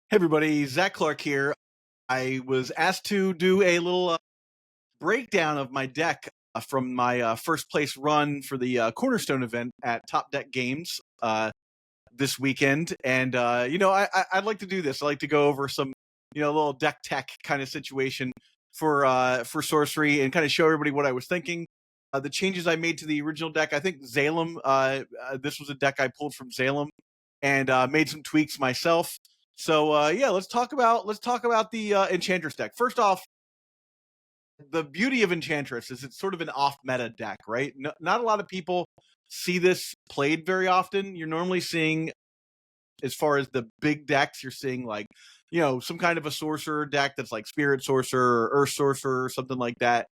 Hey everybody, Zac Clark here. I was asked to do a little breakdown of my deck from my first place run for the CornerStone event at Top Deck Games this weekend. And I'd like to do this. I like to go over some little deck tech kind of situation for sorcery and kind of show everybody what I was thinking. The changes I made to the original deck. I think Zalem. This was a deck I pulled from Zalem and made some tweaks myself. So yeah, let's talk about the Enchantress deck. First off, the beauty of Enchantress is it's sort of an off-meta deck, right? No, not a lot of people see this played very often. You're normally seeing, as far as the big decks, you're seeing like, some kind of a sorcerer deck that's like Spirit Sorcerer or Earth Sorcerer or something like that.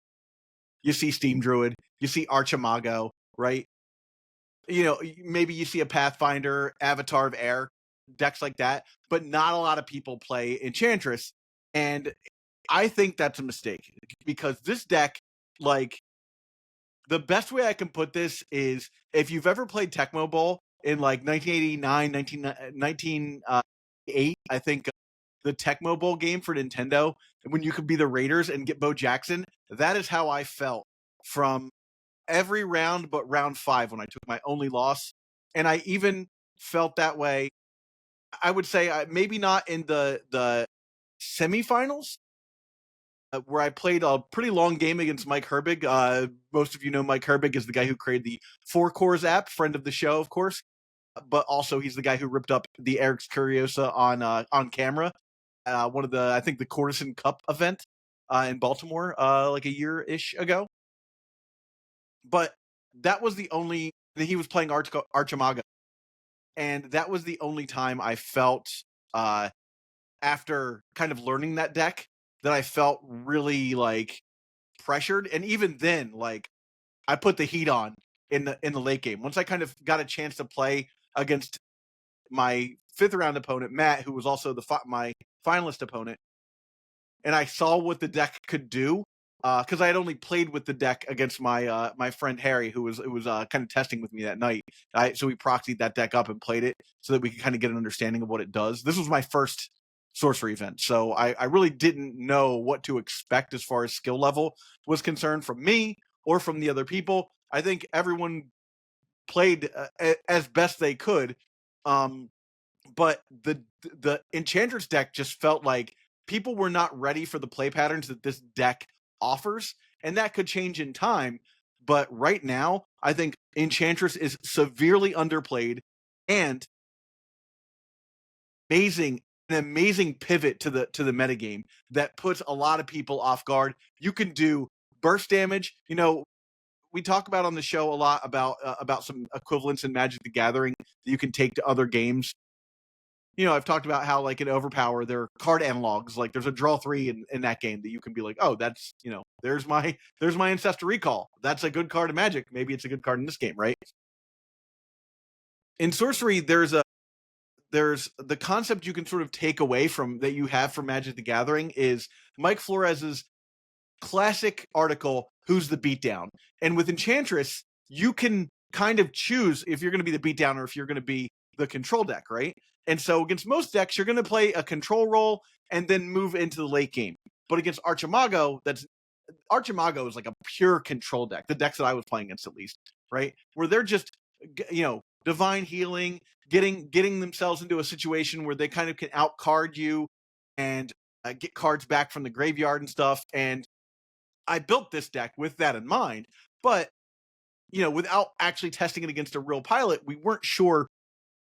You see Steam Druid, you see Archimago, right? Maybe you see a Pathfinder, Avatar of Air, decks like that, but not a lot of people play Enchantress. And I think that's a mistake because this deck, like, the best way I can put this is if you've ever played Tecmo Bowl in like 1989, 1998, I think the Tecmo Bowl game for Nintendo, when you could be the Raiders and get Bo Jackson, that is how I felt from every round but round 5 when I took my only loss. And I even felt that way, I would say, maybe not in the semifinals, where I played a pretty long game against Mike Herbig. Most of you know Mike Herbig is the guy who created the Four Cores app, friend of the show, of course. But also he's the guy who ripped up the Eric's Curiosa on camera. One of I think the Courtesan Cup event in Baltimore like a year-ish ago. But that was the only, he was playing Archimago. And that was the only time I felt, after kind of learning that deck, that I felt really like pressured. And even then, like, I put the heat on in the late game. Once I kind of got a chance to play against my 5th round opponent, Matt, who was also my finalist opponent, and I saw what the deck could do, because I had only played with the deck against my my friend Harry, who was kind of testing with me that night. So we proxied that deck up and played it so that we could kind of get an understanding of what it does. This was my first sorcery event, so I really didn't know what to expect as far as skill level was concerned from me or from the other people. I think everyone played as best they could, but the Enchantress deck just felt like people were not ready for the play patterns that this deck offers, and that could change in time. But right now, I think Enchantress is severely underplayed and an amazing pivot to the metagame that puts a lot of people off guard. You can do burst damage. We talk about on the show a lot about some equivalents in Magic the Gathering that you can take to other games. I've talked about how, like, in Overpower, there are card analogs. Like, there's a draw 3 in that game that you can be like, oh, that's, there's my Ancestor Recall. That's a good card in Magic. Maybe it's a good card in this game, right? In Sorcery, there's the concept you can sort of take away from that you have from Magic the Gathering is Mike Flores's classic article, Who's the Beatdown? And with Enchantress, you can kind of choose if you're going to be the beatdown or if you're going to be the control deck, right? And so against most decks, you're going to play a control role and then move into the late game. But against Archimago, Archimago is like a pure control deck, the decks that I was playing against at least, right? Where they're just, divine healing, getting themselves into a situation where they kind of can outcard you and get cards back from the graveyard and stuff. And I built this deck with that in mind, but without actually testing it against a real pilot, we weren't sure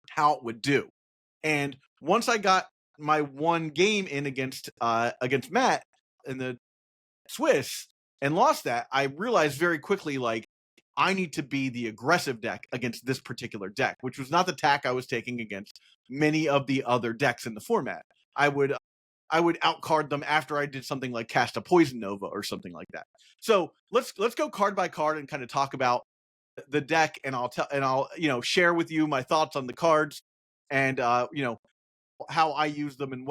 how it would do. And once I got my one game in against Matt in the Swiss and lost that, I realized very quickly, like, I need to be the aggressive deck against this particular deck, which was not the tack I was taking against many of the other decks in the format. I would outcard them after I did something like cast a Poison Nova or something like that. So let's go card by card and kind of talk about the deck, and I'll share with you my thoughts on the cards and how I use them and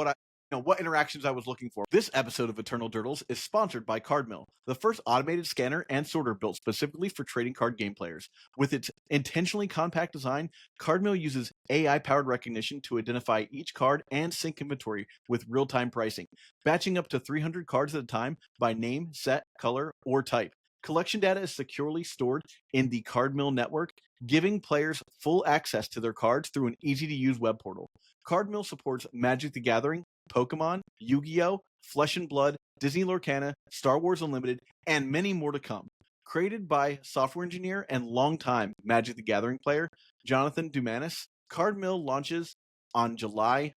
what interactions I was looking for. This episode of Eternal Durdles is sponsored by CardMill, the first automated scanner and sorter built specifically for trading card game players. With its intentionally compact design, CardMill uses AI-powered recognition to identify each card and sync inventory with real-time pricing, batching up to 300 cards at a time by name, set, color, or type. Collection data is securely stored in the CardMill network, giving players full access to their cards through an easy-to-use web portal. CardMill supports Magic the Gathering, Pokemon, Yu-Gi-Oh!, Flesh and Blood, Disney Lorcana, Star Wars Unlimited, and many more to come. Created by software engineer and longtime Magic the Gathering player Jonathan Dumanis, CardMill launches on July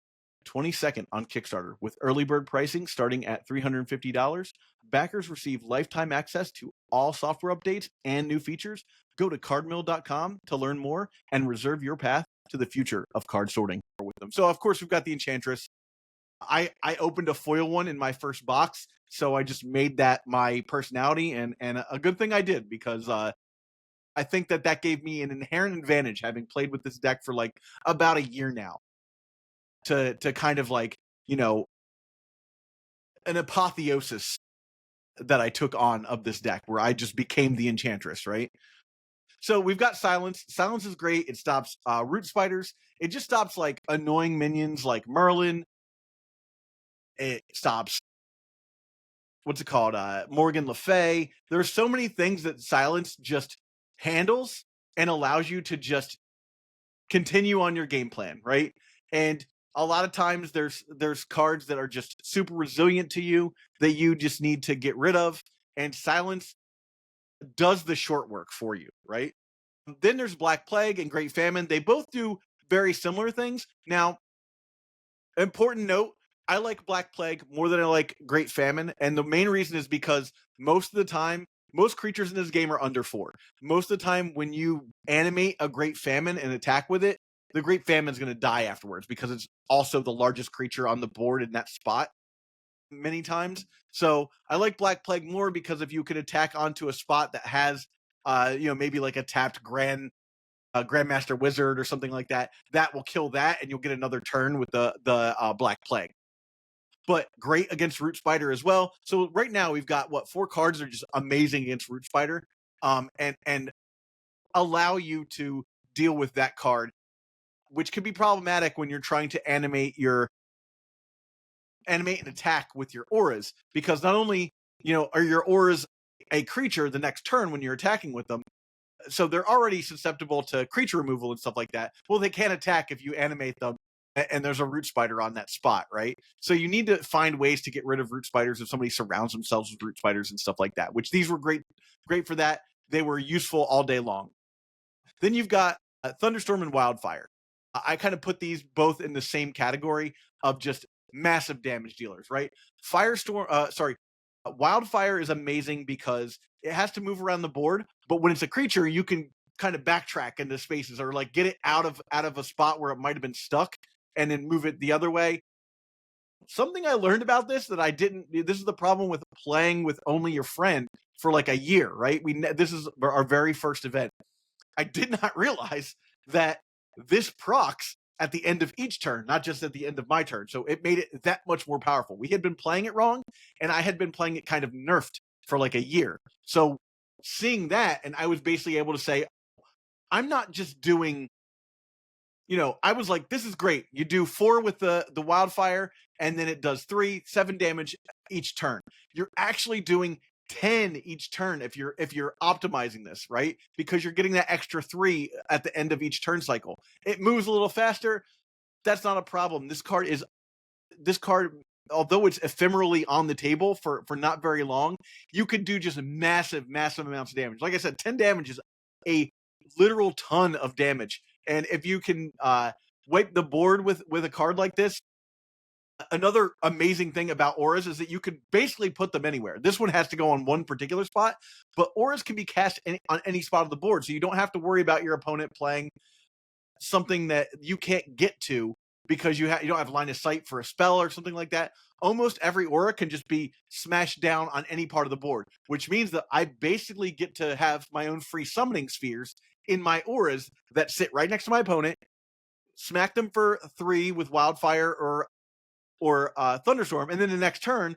22nd on Kickstarter with early bird pricing starting at $350. Backers receive lifetime access to all software updates and new features. Go to cardmill.com to learn more and reserve your path to the future of card sorting with them. So, of course, we've got the Enchantress. I opened a foil one in my first box, so I just made that my personality, and a good thing I did, because I think that gave me an inherent advantage, having played with this deck for like about a year now, to kind of like, an apotheosis that I took on of this deck, where I just became the Enchantress, right? So we've got Silence. Silence is great. It stops root spiders. It just stops like annoying minions like Merlin. It stops, what's it called? Morgan Le Fay. There's so many things that Silence just handles and allows you to just continue on your game plan, right? And a lot of times there's cards that are just super resilient to you that you just need to get rid of, and Silence does the short work for you, right? Then there's Black Plague and Great Famine. They both do very similar things. Now, important note, I like Black Plague more than I like Great Famine, and the main reason is because most of the time, most creatures in this game are under 4. Most of the time, when you animate a Great Famine and attack with it, the Great Famine is going to die afterwards, because it's also the largest creature on the board in that spot many times. So I like Black Plague more, because if you could attack onto a spot that has, maybe like a tapped Grandmaster Wizard or something like that, that will kill that, and you'll get another turn with the Black Plague. But great against Root Spider as well. So right now we've got 4 cards that are just amazing against Root Spider, and allow you to deal with that card, which can be problematic when you're trying to animate an attack with your auras, because not only are your auras a creature the next turn when you're attacking with them, so they're already susceptible to creature removal and stuff like that. Well, they can't attack if you animate them and there's a root spider on that spot, right? So you need to find ways to get rid of root spiders if somebody surrounds themselves with root spiders and stuff like that, which these were great for that. They were useful all day long. Then you've got Thunderstorm and Wildfire. I kind of put these both in the same category of just massive damage dealers, right? Wildfire is amazing because it has to move around the board, but when it's a creature, you can kind of backtrack into spaces, or like get it out of a spot where it might have been stuck and then move it the other way. Something I learned about this that I didn't. This is the problem with playing with only your friend for like a year, right? This is our very first event. I did not realize that this procs at the end of each turn, not just at the end of my turn. So it made it that much more powerful. We had been playing it wrong, and I had been playing it kind of nerfed for like a year. So seeing that, and I was basically able to say, I'm not just doing, I was like, this is great. You do 4 with the wildfire, and then it does 7 damage each turn. You're actually doing 10 each turn if you're optimizing this, right? Because you're getting that extra 3 at the end of each turn cycle. It moves a little faster. That's not a problem. This card, although it's ephemerally on the table for not very long, you could do just massive amounts of damage. Like I said, 10 damage is a literal ton of damage. And if you can wipe the board with a card like this, another amazing thing about auras is that you could basically put them anywhere. This one has to go on one particular spot, but auras can be cast on any spot of the board, so you don't have to worry about your opponent playing something that you can't get to because you don't have line of sight for a spell or something like that. Almost every aura can just be smashed down on any part of the board, which means that I basically get to have my own free summoning spheres in my auras that sit right next to my opponent, smack them for 3 with wildfire or or Thunderstorm, and then the next turn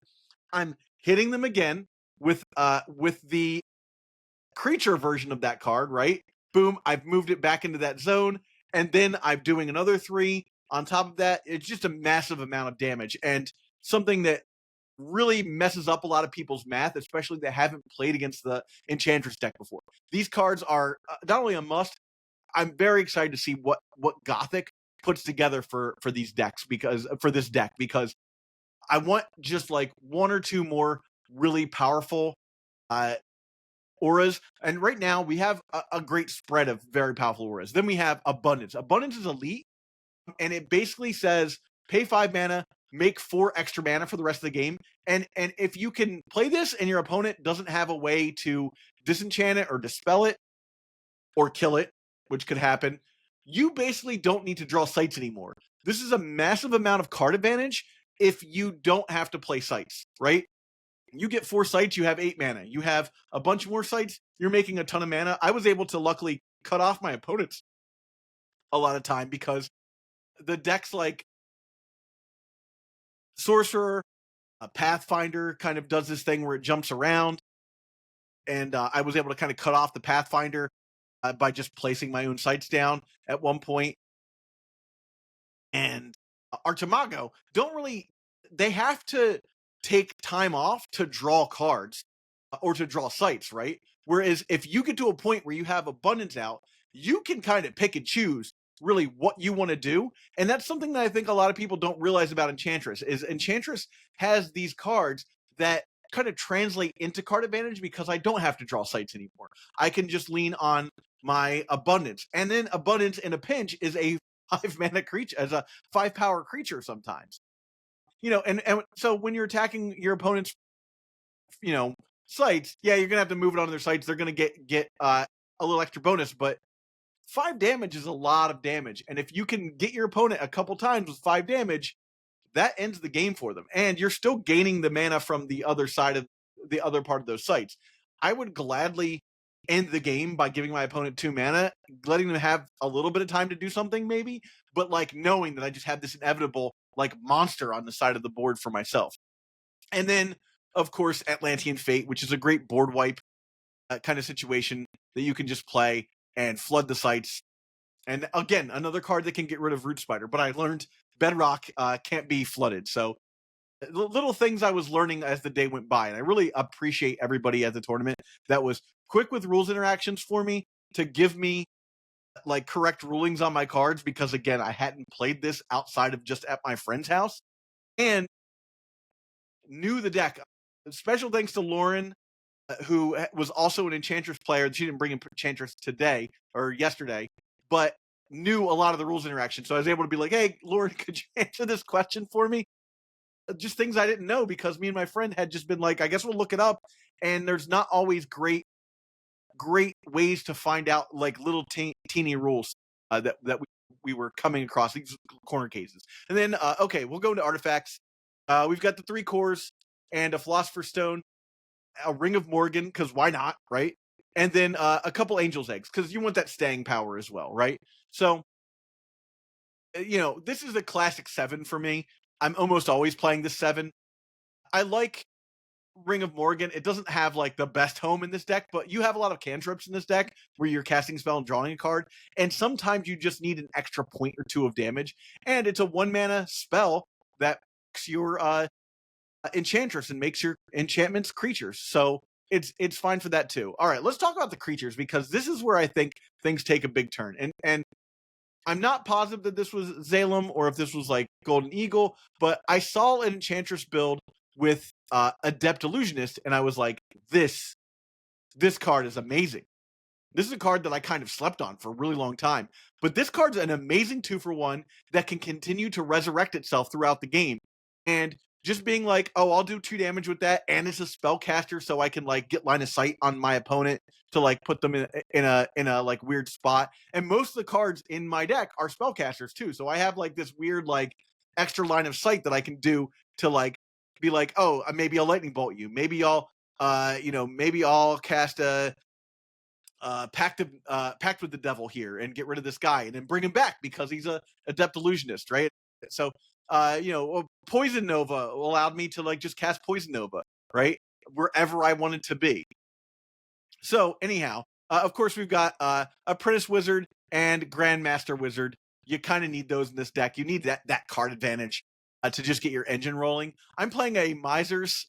I'm hitting them again with the creature version of that card, right? Boom, I've moved it back into that zone, and then I'm doing another 3 on top of that. It's just a massive amount of damage, and something that really messes up a lot of people's math, especially that haven't played against the Enchantress deck before. These cards are not only a must. I'm very excited to see what Gothic puts together for these decks, because for this deck, because I want just like 1 or 2 more really powerful uh, auras. And right now we have a great spread of very powerful auras. Then we have Abundance. Abundance is elite, and it basically says pay 5 mana, make 4 extra mana for the rest of the game. And if you can play this and your opponent doesn't have a way to disenchant it or dispel it or kill it, which could happen, you basically don't need to draw sites anymore. This is a massive amount of card advantage if you don't have to play sites, right? You get 4 sites, you have 8 mana. You have a bunch more sites, you're making a ton of mana. I was able to luckily cut off my opponents a lot of time because the decks like Sorcerer, Pathfinder kind of does this thing where it jumps around, and I was able to kind of cut off the Pathfinder by just placing my own sites down at one point. And Archimago don't really, they have to take time off to draw cards or to draw sites, right? Whereas if you get to a point where you have abundance out, you can kind of pick and choose really what you want to do. And that's something that I think a lot of people don't realize about Enchantress is Enchantress has these cards that kind of translate into card advantage because I don't have to draw sites anymore. I can just lean on my abundance. And then abundance in a pinch is a 5 mana creature, as a 5 power creature sometimes. And so when you're attacking your opponent's, sites, yeah, you're gonna have to move it onto their sites. They're gonna get a little extra bonus, but 5 damage is a lot of damage. And if you can get your opponent a couple times with 5 damage, that ends the game for them. And you're still gaining the mana from the other side of the other part of those sites. I would gladly end the game by giving my opponent 2 mana, letting them have a little bit of time to do something maybe, but like knowing that I just have this inevitable like monster on the side of the board for myself. And then, of course, Atlantean Fate, which is a great board wipe kind of situation that you can just play and flood the sites. And again, another card that can get rid of Root Spider. But I learned Bedrock can't be flooded. So little things I was learning as the day went by. And I really appreciate everybody at the tournament that was quick with rules interactions for me to give me like correct rulings on my cards, because again, I hadn't played this outside of just at my friend's house and knew the deck. Special thanks to Lauren, who was also an Enchantress player. She didn't bring Enchantress today or yesterday, but knew a lot of the rules interaction. So I was able to be like, hey, Lauren, could you answer this question for me? Just things I didn't know because me and my friend had just been like, I guess we'll look it up. And there's not always great ways to find out like little teeny rules that we were coming across these corner cases. And then, okay, we'll go into artifacts. We've got the 3 cores and a Philosopher's Stone, a Ring of Morgan, because why not, right? And then a couple Angel's Eggs, because you want that staying power as well, right? So, this is a classic 7 for me. I'm almost always playing the 7. I like Ring of Morgan. It doesn't have like the best home in this deck, but you have a lot of cantrips in this deck where you're casting spell and drawing a card, and sometimes you just need an extra point or 2 of damage, and it's a 1 mana spell that makes your Enchantress and makes your enchantments creatures. So it's fine for that too. All right, let's talk about the creatures, because this is where I think things take a big turn. And I'm not positive that this was Zalem or if this was like Golden Eagle, but I saw an Enchantress build with Adept Illusionist, and I was like, this card is amazing. This is a card that I kind of slept on for a really long time. But this card's an amazing 2-for-1 that can continue to resurrect itself throughout the game. And just being like, oh, I'll do 2 damage with that, and it's a spellcaster, so I can like get line of sight on my opponent to like put them in a like weird spot. And most of the cards in my deck are spellcasters too. So I have like this weird like extra line of sight that I can do to like be like, oh, maybe I'll lightning bolt you. Maybe I'll maybe I'll cast a pact with the devil here and get rid of this guy and then bring him back because he's a adept illusionist, right? So, Poison Nova allowed me to like just cast Poison Nova, right? Wherever I wanted to be. So, anyhow, of course, we've got Apprentice Wizard and Grandmaster Wizard. You kind of need those in this deck. You need that card advantage to just get your engine rolling. I'm playing a Miser's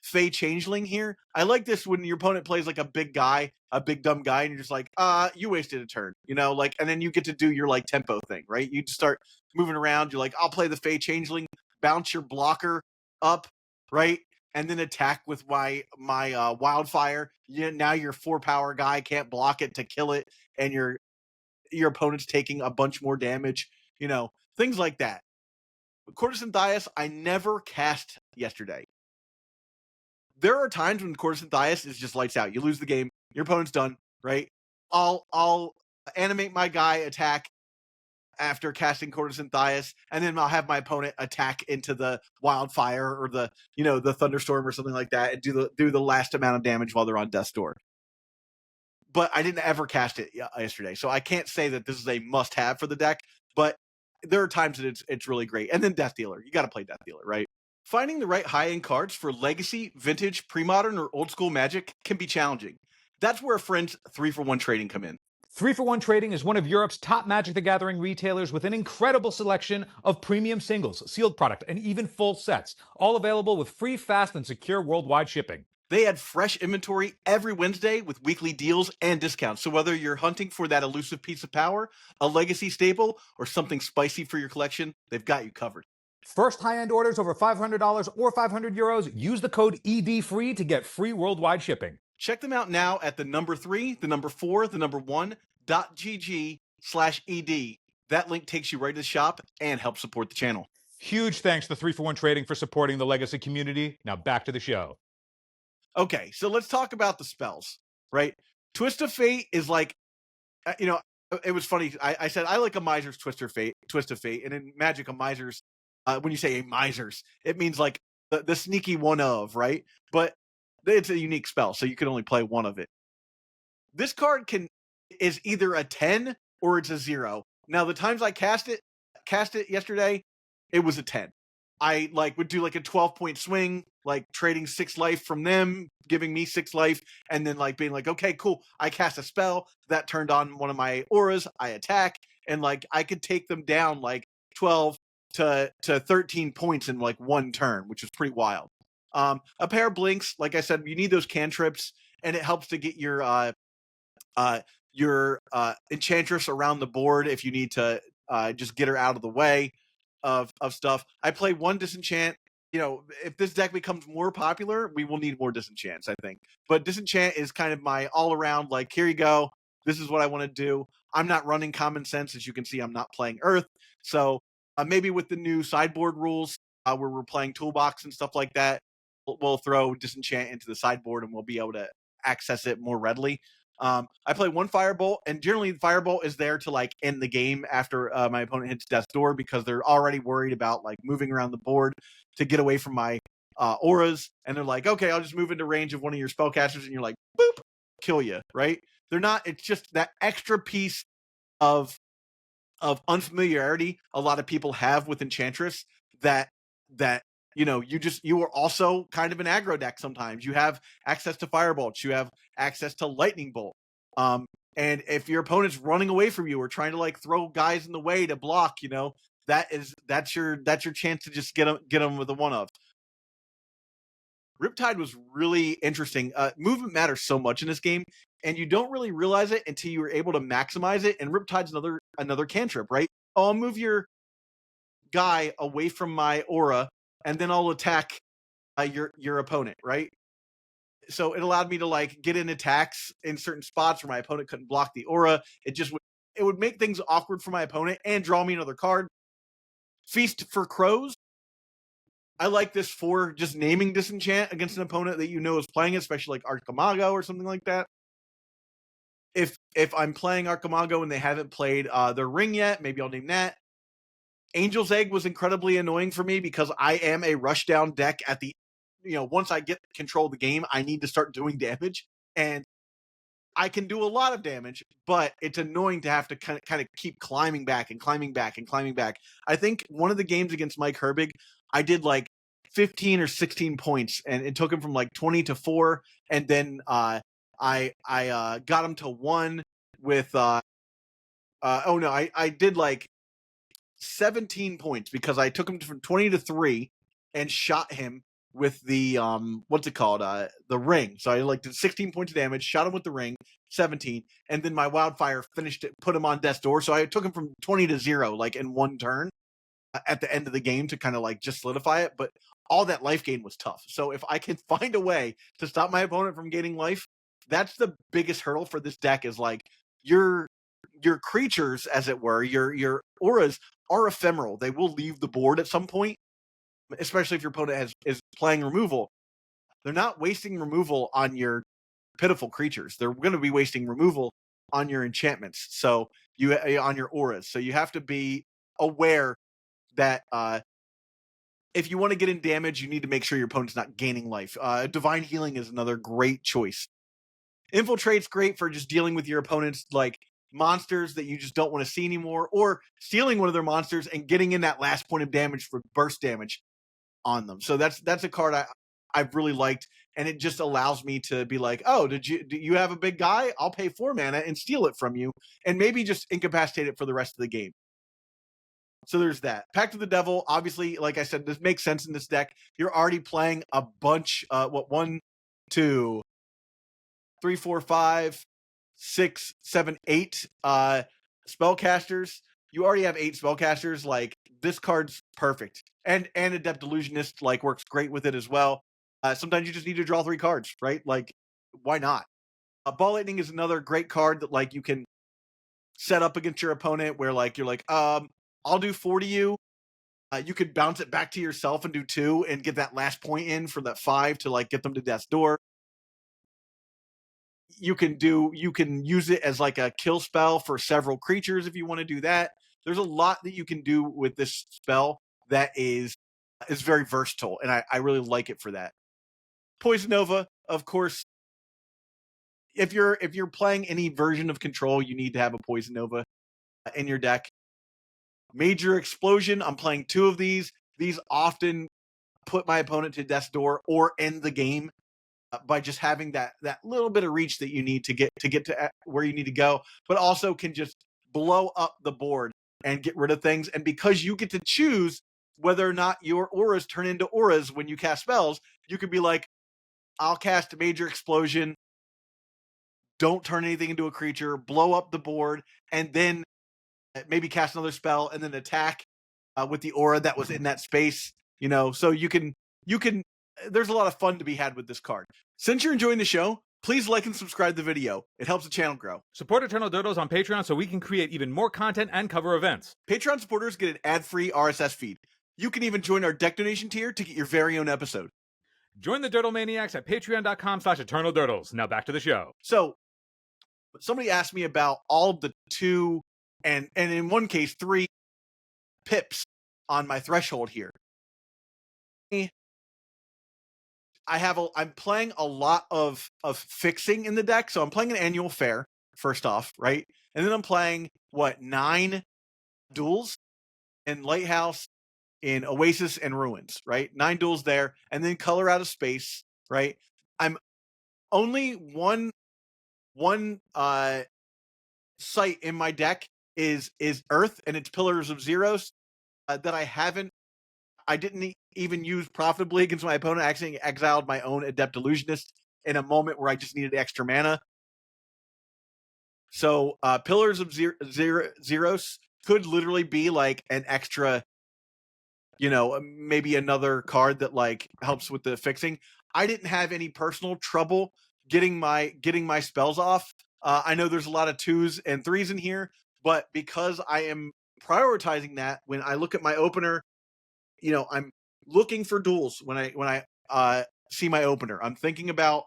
Fey Changeling here. I like this when your opponent plays like a big guy, a big dumb guy, and you're just like, you wasted a turn, and then you get to do your like tempo thing, right? You just start moving around. You're like, I'll play the Fey Changeling, bounce your blocker up, right? And then attack with my wildfire. Now your 4-power guy can't block it to kill it, and your opponent's taking a bunch more damage. Things like that. Courtesan Thias, I never cast yesterday. There are times when Courtesan Thias is just lights out. You lose the game, your opponent's done, right? I'll animate my guy attack after casting Courtesan Thias, and then I'll have my opponent attack into the wildfire or the thunderstorm or something like that, and do the last amount of damage while they're on death's door. But I didn't ever cast it yesterday, so I can't say that this is a must-have for the deck. But there are times that it's really great. And then Death Dealer, you got to play Death Dealer, right? Finding the right high-end cards for legacy, vintage, pre-modern, or old-school Magic can be challenging. That's where friends 3-for-1 trading come in. 3-for-1 Trading is one of Europe's top Magic the Gathering retailers with an incredible selection of premium singles, sealed product, and even full sets, all available with free, fast, and secure worldwide shipping. They add fresh inventory every Wednesday with weekly deals and discounts. So whether you're hunting for that elusive piece of power, a legacy staple, or something spicy for your collection, they've got you covered. First high-end orders over $500 or €500, use the code EDFREE to get free worldwide shipping. Check them out now at the number 3, the number 4, the number 1.gg/ED. That link takes you right to the shop and helps support the channel. Huge thanks to 3-for-1 Trading for supporting the legacy community. Now back to the show. Okay, so let's talk about the spells, right? Twist of Fate is like, it was funny. I said I like a Miser's Twist of Fate, and in Magic, a Miser's, when you say a Miser's, it means like the sneaky one of, right? But it's a unique spell, so you can only play one of it. This card is either a 10 or it's a 0. Now, the times I cast it yesterday, it was a 10. I would do like a 12-point swing, like trading 6 life from them, giving me 6 life, and then being like, okay, cool. I cast a spell that turned on one of my auras. I attack, and I could take them down 12 to 13 points in one turn, which is pretty wild. A pair of blinks, like I said, you need those cantrips, and it helps to get your Enchantress around the board if you need to just get her out of the way of stuff. I play 1 disenchant. If this deck becomes more popular, we will need more disenchants, I think. But disenchant is kind of my all-around, here you go. This is what I want to do. I'm not running common sense. As you can see, I'm not playing Earth. So maybe with the new sideboard rules, where we're playing Toolbox and stuff like that, we'll throw disenchant into the sideboard and we'll be able to access it more readily. I play 1 Firebolt, and generally Firebolt is there to end the game after my opponent hits death's door, because they're already worried about moving around the board to get away from my auras, and they're like, okay, I'll just move into range of one of your spellcasters, and you're like, boop, kill you, right? They're not. It's just that extra piece of unfamiliarity a lot of people have with Enchantress that you are also kind of an aggro deck sometimes. You have access to Firebolts, you have access to Lightning Bolt. And if your opponent's running away from you or trying to throw guys in the way to block, that's your chance to just get them with a one of. Riptide was really interesting. Movement matters so much in this game, and you don't really realize it until you were able to maximize it. And Riptide's another cantrip, right? I'll move your guy away from my aura, and then I'll attack your opponent, right? So it allowed me to get in attacks in certain spots where my opponent couldn't block the aura. It would make things awkward for my opponent and draw me another card. Feast for Crows. I like this for just naming disenchant against an opponent that is playing it, especially Archimago or something like that. If I'm playing Archimago and they haven't played their ring yet, maybe I'll name that. Angel's Egg was incredibly annoying for me because I am a rushdown deck at the once I get control of the game, I need to start doing damage. And I can do a lot of damage, but it's annoying to have to kind of keep climbing back and climbing back and climbing back. I think one of the games against Mike Herbig, I did like 15 or 16 points, and it took him from like 20 to 4, and then I got him to 1 with oh no, I did like 17 points because I took him from 20 to 3 and shot him with the what's it called, the ring. So I like did 16 points of damage, shot him with the ring, 17, and then my wildfire finished it, put him on death's door. So I took him from 20 to 0 like in one turn at the end of the game to kind of like just solidify it. But all that life gain was tough. So if I can find a way to stop my opponent from gaining life, that's the biggest hurdle for this deck. Is like your creatures, as it were, your auras are ephemeral. They will leave the board at some point, especially if your opponent is playing removal. They're not wasting removal on your pitiful creatures. They're going to be wasting removal on your enchantments. So on your auras. So you have to be aware that if you want to get in damage, you need to make sure your opponent's not gaining life. Divine Healing is another great choice. Infiltrate's great for just dealing with your opponent's like monsters that you just don't want to see anymore, or stealing one of their monsters and getting in that last point of damage for burst damage on them. So that's a card I've really liked, and it just allows me to be like, oh, do you have a big guy? I'll pay 4 mana and steal it from you, and maybe just incapacitate it for the rest of the game. So there's that. Pact of the Devil, obviously, like I said, this makes sense in this deck. You're already playing a bunch, 1, 2, 3, 4, 5, 6, 7, 8 spellcasters. You already have 8 spellcasters. Like, this card's perfect. And Adept Illusionist like works great with it as well. Sometimes you just need to draw 3 cards, right? Like, why not? Ball Lightning is another great card that like you can set up against your opponent where like you're like, I'll do 4 to you. You could bounce it back to yourself and do 2 and get that last point in for that 5 to like get them to death's door. You can use it as like a kill spell for several creatures if you want to do that. There's a lot that you can do with this spell that is very versatile, and I really like it for that. Poison Nova, of course. If you're playing any version of Control, you need to have a Poison Nova in your deck. Major Explosion, I'm playing 2 of these. These often put my opponent to death's door or end the game by just having that little bit of reach that you need to get to where you need to go, but also can just blow up the board and get rid of things. And because you get to choose whether or not your auras turn into auras when you cast spells, you could be like, I'll cast Major Explosion, don't turn anything into a creature, blow up the board, and then maybe cast another spell and then attack with the aura that was in that space. So you can there's a lot of fun to be had with this card. Since you're enjoying the show, please like and subscribe the video. It helps the channel grow. Support Eternal Dodos on Patreon so we can create even more content and cover events. Patreon supporters get an ad-free RSS feed. You can even join our deck donation tier to get your very own episode. Join the Durdle Maniacs at patreon.com/eternaldurdles. Now back to the show. So, somebody asked me about all of the 2 and in one case 3 pips on my threshold here. I'm playing a lot of fixing in the deck. So I'm playing an Annual Fair, first off, right? And then I'm playing, 9 duels in Lighthouse, in Oasis, and Ruins, right? 9 duels there. And then Color Out of Space, right? I'm only one site in my deck is Earth, and it's Pillars of Zeros that I didn't even use profitably against my opponent. I actually exiled my own Adept Illusionist in a moment where I just needed extra mana. So Pillars of Zeros could literally be like an extra, maybe another card that like helps with the fixing. I didn't have any personal trouble getting my spells off. I know there's a lot of 2s and 3s in here, but because I am prioritizing that when I look at my opener, I'm looking for duels when I see my opener. I'm thinking about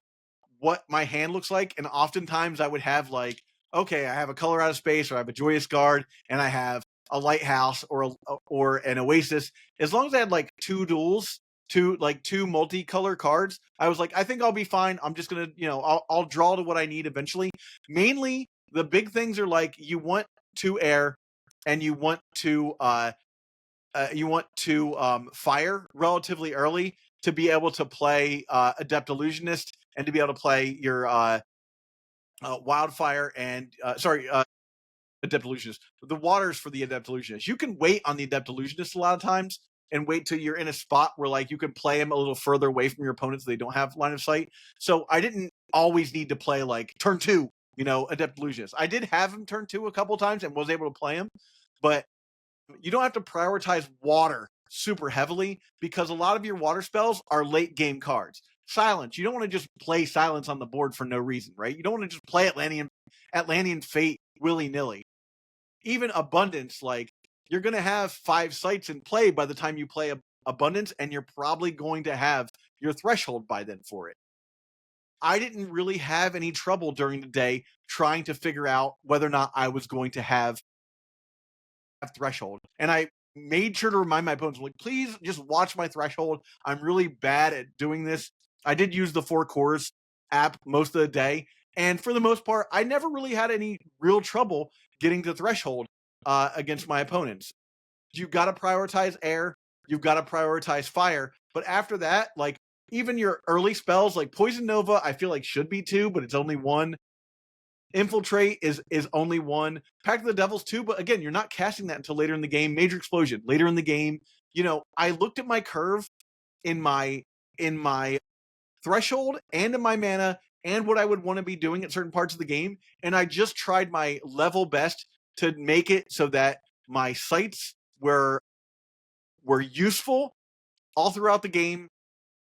what my hand looks like, and oftentimes I would have like, okay, I have a Color Out of Space, or I have a Joyous Guard, and I have a Lighthouse or an Oasis. As long as I had like 2 duels two multicolor cards, I was like, I think I'll be fine. I'm just gonna, I'll draw to what I need eventually. Mainly, the big things are like you want 2 air, and you want to fire relatively early to be able to play Adept Illusionist and to be able to play your Wildfire and Adept Illusionist. The waters for the Adept Illusionist. You can wait on the Adept Illusionist a lot of times and wait till you're in a spot where like you can play them a little further away from your opponents so they don't have line of sight. So I didn't always need to play like turn 2, Adept Illusionist. I did have him turn 2 a couple times and was able to play him, but you don't have to prioritize water super heavily because a lot of your water spells are late game cards. Silence. You don't want to just play Silence on the board for no reason, right? You don't want to just play Atlantean Fate willy-nilly. Even Abundance, like, you're going to have 5 sites in play by the time you play Abundance, and you're probably going to have your threshold by then for it. I didn't really have any trouble during the day trying to figure out whether or not I was going to have threshold. And I made sure to remind my opponents, like, please just watch my threshold. I'm really bad at doing this. I did use the 4 Cores app most of the day. And for the most part, I never really had any real trouble getting to threshold against my opponents. You've got to prioritize air. You've got to prioritize fire. But after that, like, even your early spells, like Poison Nova, I feel like should be 2, but it's only 1. Infiltrate is only 1. Pact of the Devils 2, but again, you're not casting that until later in the game. Major Explosion later in the game. I looked at my curve in my threshold and in my mana and what I would want to be doing at certain parts of the game, and I just tried my level best to make it so that my sites were useful all throughout the game,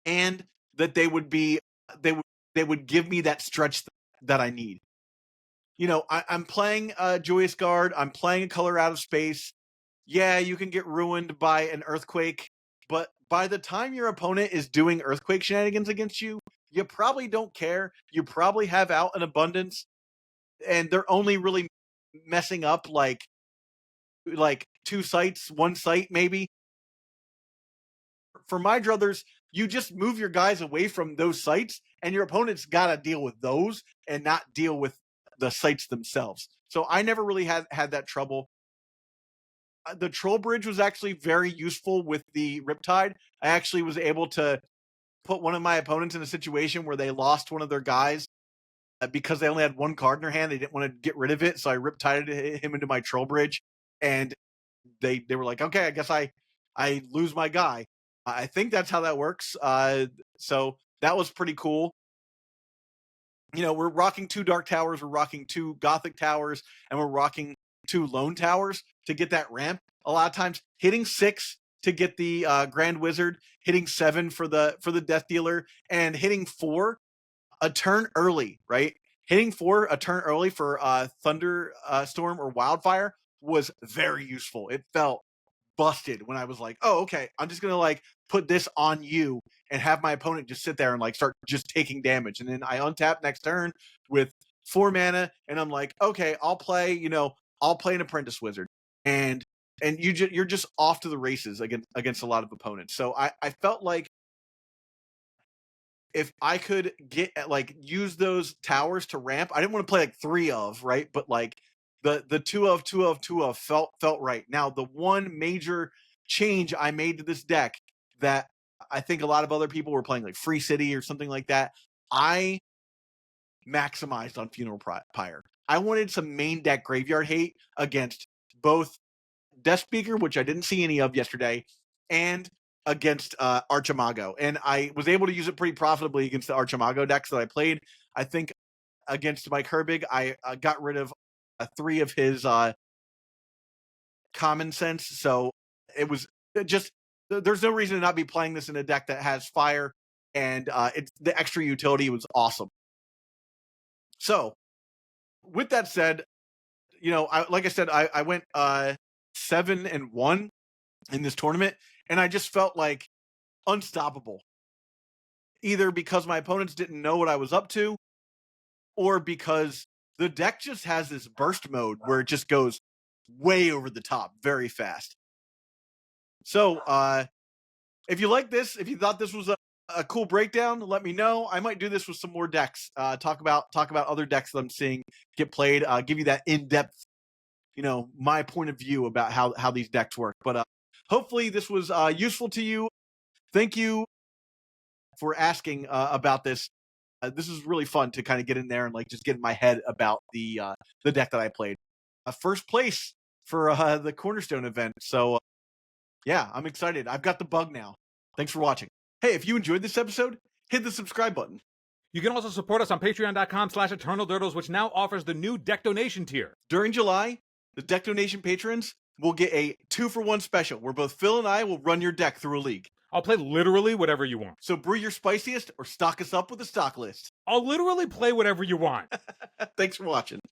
and that they would give me that stretch that I need. I'm playing Joyous Guard. I'm playing a color out of space. Yeah, you can get ruined by an earthquake, but by the time your opponent is doing earthquake shenanigans against you, you probably don't care. You probably have out an abundance, and they're only really messing up like 2 sites, 1 site maybe. For my druthers, you just move your guys away from those sites, and your opponent's got to deal with those and not deal with the sites themselves. So I never really had that trouble. The Troll Bridge was actually very useful with the Riptide. I actually was able to put one of my opponents in a situation where they lost one of their guys because they only had 1 card in their hand. They didn't want to get rid of it, so I Riptided him into my Troll Bridge, and they were like, okay, I guess I lose my guy. I think that's how that works. So that was pretty cool. We're rocking 2 Dark Towers, we're rocking 2 Gothic Towers, and we're rocking 2 Lone Towers to get that ramp. A lot of times hitting 6 to get the Grand Wizard, hitting 7 for the Death Dealer, and hitting 4 a turn early, right? Hitting 4 a turn early for Thunder Storm or Wildfire was very useful. It felt busted when I was like, oh, okay, I'm just gonna like put this on you and have my opponent just sit there and like start just taking damage. And then I untap next turn with 4 mana, and I'm like, okay, I'll play an Apprentice Wizard. And you're just off to the races against a lot of opponents. So I felt like if I could use those towers to ramp, I didn't want to play like 3 of, right? But like the 2 of felt right. Now, the one major change I made to this deck that I think a lot of other people were playing like Free City or something like that, I maximized on Funeral Pyre. I wanted some main deck graveyard hate against both Death Speaker, which I didn't see any of yesterday, and against Archimago. And I was able to use it pretty profitably against the Archimago decks that I played. I think against Mike Herbig, I got rid of 3 of his common sense. So it was just, there's no reason to not be playing this in a deck that has fire, and it's the extra utility was awesome. So with that said, like I said, I went 7-1 in this tournament, and I just felt like unstoppable. Either because my opponents didn't know what I was up to, or because the deck just has this burst mode where it just goes way over the top very fast. So If you like this, if you thought this was a cool breakdown, let me know. I might do this with some more decks. Talk about other decks that I'm seeing get played. Give you that in-depth, my point of view about how these decks work. But hopefully this was useful to you. Thank you for asking about this. This is really fun to kind of get in there and like just get in my head about the deck that I played. First place for the CornerStone event. So yeah, I'm excited. I've got the bug now. Thanks for watching. Hey, if you enjoyed this episode, hit the subscribe button. You can also support us on patreon.com/eternaldurdles, which now offers the new deck donation tier. During July, the deck donation patrons will get a 2-for-1 special where both Phil and I will run your deck through a league. I'll play literally whatever you want. So brew your spiciest or stock us up with a stock list. I'll literally play whatever you want. Thanks for watching.